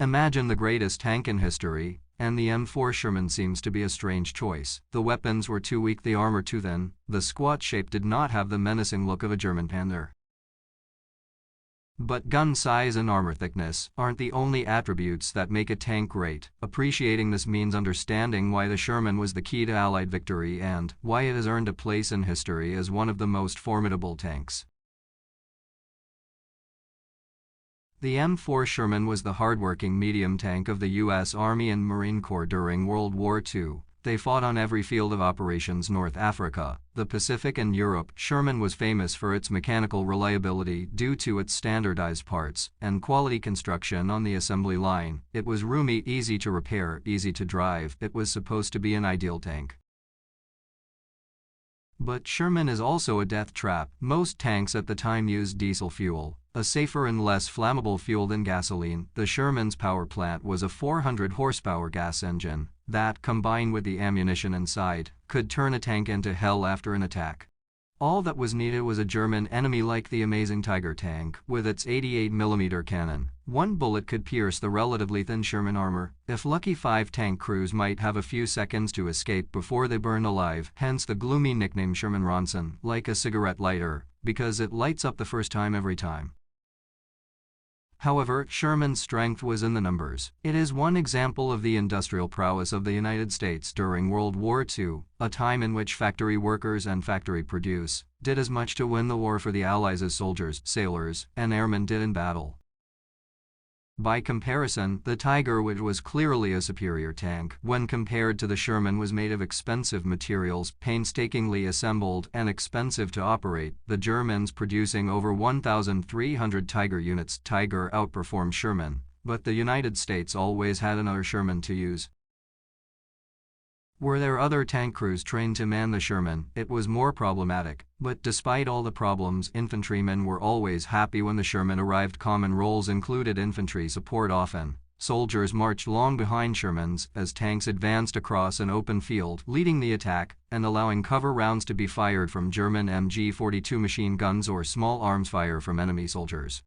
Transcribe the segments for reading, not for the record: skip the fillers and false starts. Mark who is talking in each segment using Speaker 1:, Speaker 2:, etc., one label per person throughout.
Speaker 1: Imagine the greatest tank in history, and the M-4 Sherman seems to be a strange choice. The weapons were too weak, the armor too thin, the squat shape did not have the menacing look of a German Panzer. But gun size and armor thickness aren't the only attributes that make a tank great. Appreciating this means understanding why the Sherman was the key to Allied victory and why it has earned a place in history as one of the most formidable tanks. The M-4 Sherman was the hardworking medium tank of the U.S. Army and Marine Corps during World War II. They fought on every field of operations: North Africa, the Pacific and Europe. Sherman was famous for its mechanical reliability due to its standardized parts and quality construction on the assembly line. It was roomy, easy to repair, easy to drive. It was supposed to be an ideal tank. But Sherman is also a death trap. Most tanks at the time used diesel fuel, a safer and less flammable fuel than gasoline. The Sherman's power plant was a 400 horsepower gas engine that, combined with the ammunition inside, could turn a tank into hell after an attack. All that was needed was a German enemy like the amazing Tiger tank with its 88mm cannon. One bullet could pierce the relatively thin Sherman armor. If lucky, 5 tank crews might have a few seconds to escape before they burned alive, hence the gloomy nickname Sherman Ronson, like a cigarette lighter, because it lights up the first time every time. However, Sherman's strength was in the numbers. It is one example of the industrial prowess of the United States during World War II, a time in which factory workers and factory produce did as much to win the war for the Allies as soldiers, sailors, and airmen did in battle. By comparison, the Tiger, which was clearly a superior tank when compared to the Sherman, was made of expensive materials, painstakingly assembled, and expensive to operate, the Germans producing over 1,300 Tiger units. Tiger outperformed Sherman, but the United States always had another Sherman to use. Were there other tank crews trained to man the Sherman, it was more problematic. But despite all the problems, infantrymen were always happy when the Sherman arrived. Common roles included infantry support. Often, soldiers marched long behind Shermans as tanks advanced across an open field, leading the attack and allowing cover rounds to be fired from German MG-42 machine guns or small arms fire from enemy soldiers.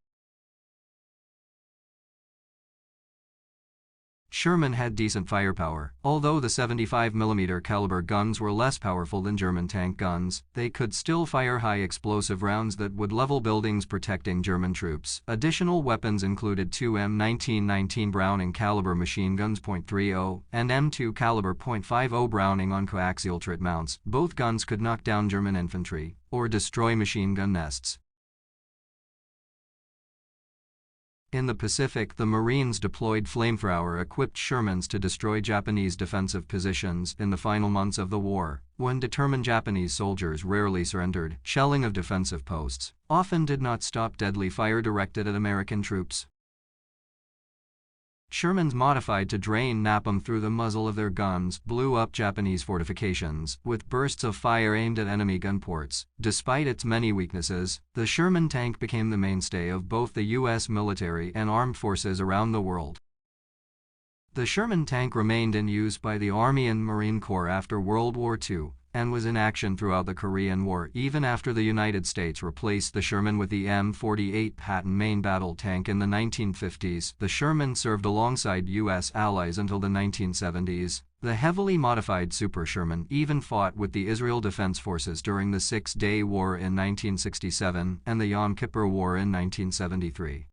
Speaker 1: Sherman had decent firepower. Although the 75mm caliber guns were less powerful than German tank guns, they could still fire high explosive rounds that would level buildings, protecting German troops. Additional weapons included 2 M1919 Browning caliber machine guns .30 and M2 caliber .50 Browning on coaxial turret mounts. Both guns could knock down German infantry or destroy machine gun nests. In the Pacific, the Marines deployed flamethrower-equipped Shermans to destroy Japanese defensive positions in the final months of the war, when determined Japanese soldiers rarely surrendered. Shelling of defensive posts often did not stop deadly fire directed at American troops. Shermans, modified to drain napalm through the muzzle of their guns, blew up Japanese fortifications with bursts of fire aimed at enemy gun ports. Despite its many weaknesses, the Sherman tank became the mainstay of both the U.S. military and armed forces around the world. The Sherman tank remained in use by the Army and Marine Corps after World War II, and was in action throughout the Korean War. Even after the United States replaced the Sherman with the M48 Patton main battle tank in the 1950s, the Sherman served alongside U.S. allies until the 1970s. The heavily modified Super Sherman even fought with the Israel Defense Forces during the Six-Day War in 1967 and the Yom Kippur War in 1973.